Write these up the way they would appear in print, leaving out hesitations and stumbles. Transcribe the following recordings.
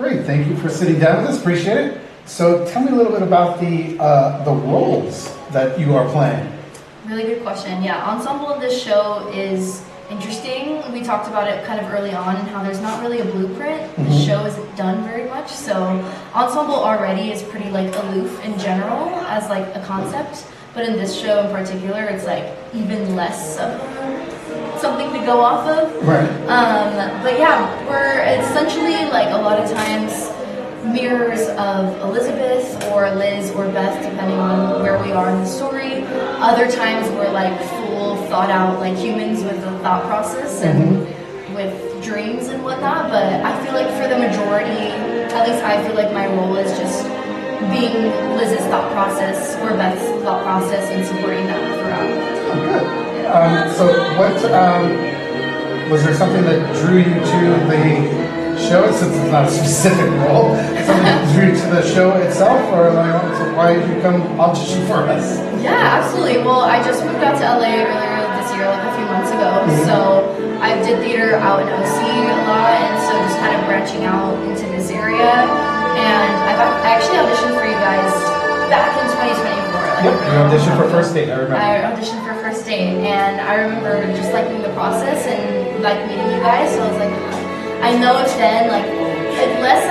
Great, thank you for sitting down with us, appreciate it. So tell me a little bit about the roles that you are playing. Really good question. Yeah, Ensemble of this show is interesting. We talked about it kind of early on and how there's not really a blueprint. The show isn't done very much, so Ensemble already is pretty like aloof in general as like a concept, but in this show in particular, it's like even less of something to go off of. Right. But yeah, we're essentially like a lot of times mirrors of Elizabeth or Liz or Beth, depending on where we are in the story. Other times we're like full thought out like humans with a thought process and with dreams and whatnot, but I feel like for the majority, at least I feel like my role is just being Liz's thought process or Beth's thought process and supporting that throughout. Oh, good. So what, was there something that drew you to the show, since it's not a specific role, something that drew you to the show itself, or like, why did you come audition for us? Yeah, absolutely. Well, I just moved out to LA earlier this year, like a few months ago, so I did theater out in OC a lot, and so just kind of branching out into this area, and I actually auditioned for you guys back in 2024. Yep, you auditioned for First Date, I remember. I auditioned for First Date, and I remember just liking the process and like meeting you guys, so I was like, I know it's then like less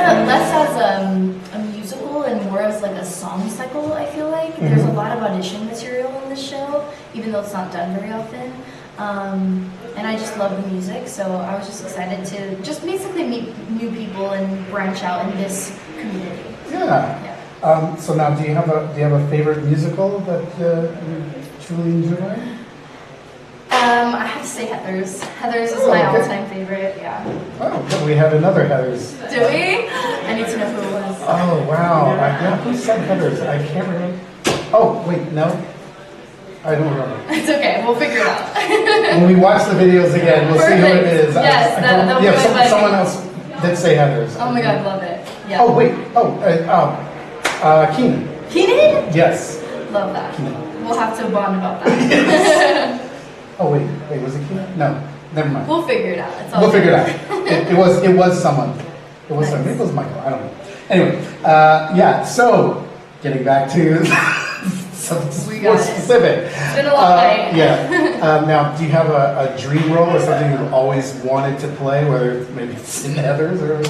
as a musical and more as like a song cycle. I feel like there's a lot of audition material in this show, even though it's not done very often. And I just love the music, so I was just excited to just basically meet new people and branch out in this community. Yeah. So now, do you have a favorite musical that you truly enjoy? I have to say Heathers. Heathers is my all-time favorite. Yeah. Oh, we had another Heathers. Do we? I need to know who it was. Oh wow! Who said Heathers? I can't remember. Oh wait, no, I don't remember. It's okay. We'll figure it out. When we watch the videos again, we'll see who it is. Yes, someone else did say Heathers. Oh my God, love it. Yeah. Oh wait. Keenan. Keenan? Yes. Love that. Keenan. We'll have to bond about that. Oh wait, was it Keenan? No, never mind. We'll figure it out. We'll figure it out. It was someone. It was someone. Maybe it was Michael. I don't know. Anyway, yeah. So getting back to something more specific. It's been a long night. Yeah. Now, do you have a dream role or something you've always wanted to play? Whether maybe it's in Heathers or.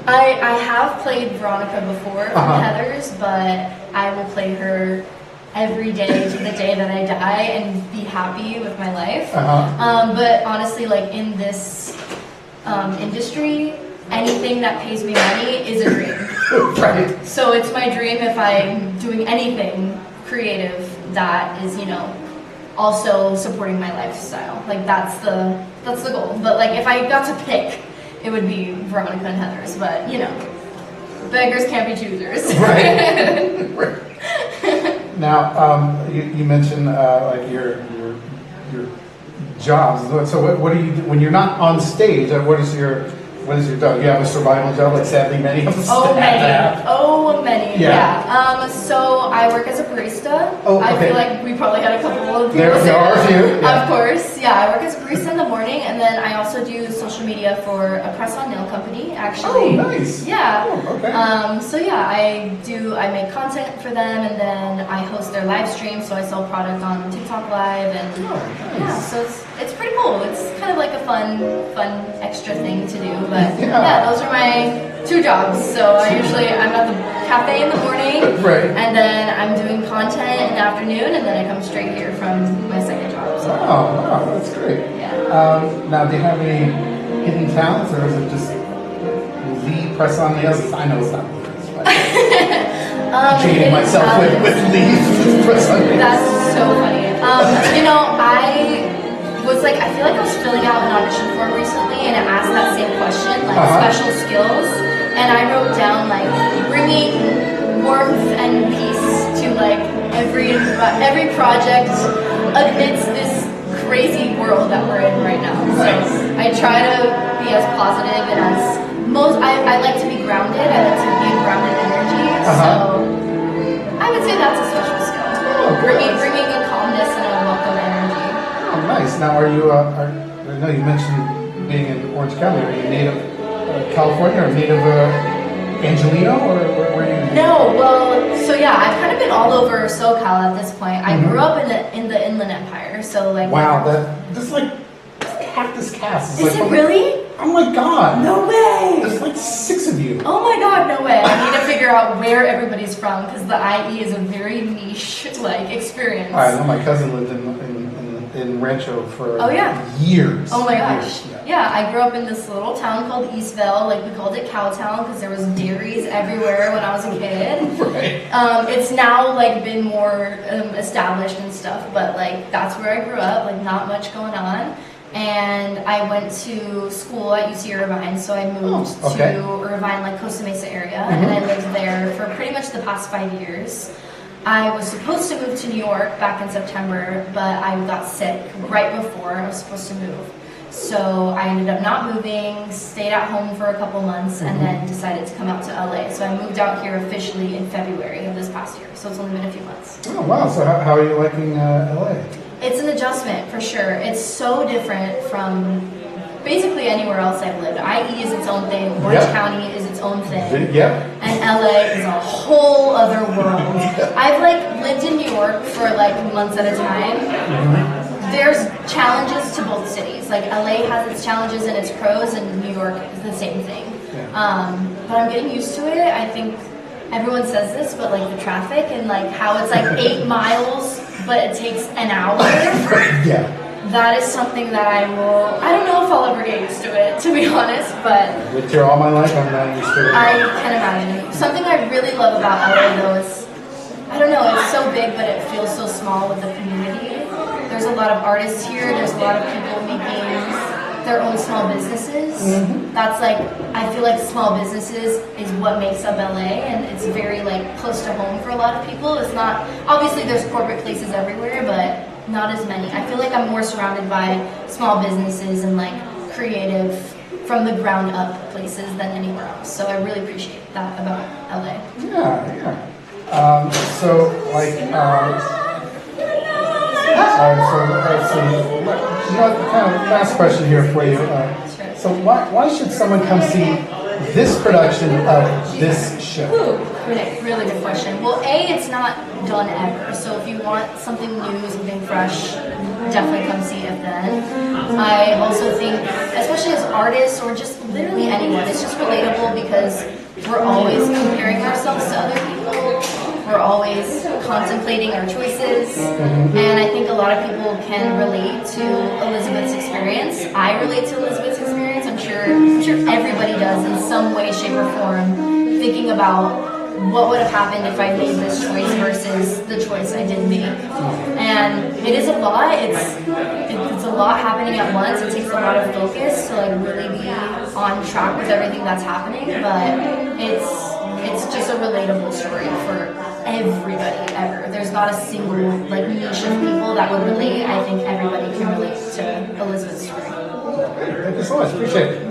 I have played Veronica before in Heathers, but I will play her every day to the day that I die and be happy with my life. But honestly, like in this industry, anything that pays me money is a dream. Right. So it's my dream if I'm doing anything creative that is, also supporting my lifestyle. Like that's the goal. But like if I got to pick, it would be Veronica and Heathers. But beggars can't be choosers. Right. Now, you mentioned like your jobs. So what do you do when you're not on stage? What is your job? You have a survival job, like sadly many of us have. Oh, many. Yeah. So I work as a barista. I feel like we probably had a couple of people. There are a few. Yeah. Of course. Yeah, I work as a barista in the morning, and then I also do social media for a press-on nail company. Actually. Oh, nice. Yeah. Oh, okay. So yeah, I make content for them, and then I host their live stream. So I sell product on TikTok Live, and yeah, so it's pretty cool. It's kind of like a fun extra thing to do. But yeah, those are my two jobs. So I'm at the cafe in the morning, and then I'm doing content in the afternoon, and then I come straight here from my second job. So. Oh, wow, that's great. Yeah. Now, do you have any hidden talents, or is it just lead press-on nails? I know it's not leads, but cheating myself with leads press-on nails. That's so funny. I feel like I was filling out an audition form recently, and it asked that same question, like special skills, and I wrote down like bringing warmth and peace to like every project amidst this crazy world that we're in right now. So I try to be as positive and as I like to be grounded. I like to be a grounded energy. So I would say that's a special skill. Bringing a calmness and a welcome energy. Oh, nice. Now, are you? I know you mentioned being in Orange County. Are you native California or native Angelino, or where were you? No, well, so yeah, I've kind of been all over SoCal at this point. I grew up in the Inland Empire, so like. Wow, this is like half this cast. Is it really? Oh my god! No way! There's like 6 of you. Oh my god, no way! I need to figure out where everybody's from because the IE is a very niche like experience. I know my cousin lived in Rancho for years. Oh my gosh. Years, yeah, I grew up in this little town called Eastville. Like we called it Cowtown because there was dairies everywhere when I was a kid. Right. It's now like been more established and stuff, but like that's where I grew up. Like not much going on. And I went to school at UC Irvine, so I moved to Irvine, like Costa Mesa area, and I lived there for pretty much the past 5 years. I was supposed to move to New York back in September, but I got sick right before I was supposed to move. So I ended up not moving, stayed at home for a couple months, and then decided to come out to LA. So I moved out here officially in February of this past year, so it's only been a few months. Oh wow, so how are you liking LA? It's an adjustment for sure. It's so different from basically anywhere else I've lived. IE is its own thing, Orange County is its own thing, and LA is a whole other world. I've like lived in New York for like months at a time. There's challenges to both cities. Like LA has its challenges and its pros, and New York is the same thing. But I'm getting used to it. I think everyone says this, but like the traffic and like how it's like 8 miles, but it takes an hour. That is something that I don't know if I'll ever get used to it, to be honest, but. Lived here all my life, I'm not used to it. I can imagine. Something I really love about LA though is, I don't know, it's so big, but it feels so small with the community. There's a lot of artists here, there's a lot of people making their own small businesses. That's like, I feel like small businesses is what makes up LA, and it's very like close to home for a lot of people. It's not, obviously there's corporate places everywhere, but not as many. I feel like I'm more surrounded by small businesses and like creative from the ground up places than anywhere else. So I really appreciate that about LA. So like, kind of last question here for you. So why should someone come see this production of this show? Really good question. Well, it's not done ever. So if you want something new, something fresh, definitely come see it then. I also think, especially as artists or just literally anyone, it's just relatable because we're always comparing ourselves to other people. We're always contemplating our choices, and I think a lot of people can relate to Elizabeth's experience. I relate to Elizabeth's experience. I'm sure everybody does in some way, shape, or form, thinking about what would have happened if I made this choice versus the choice I did make. And it is a lot. It's a lot happening at once. It takes a lot of focus to like really be on track with everything that's happening, but it's just a relatable story for everybody ever. There's not a single like niche of people that would relate. I think everybody can relate to Elizabeth's story. Thank you so much. Appreciate it.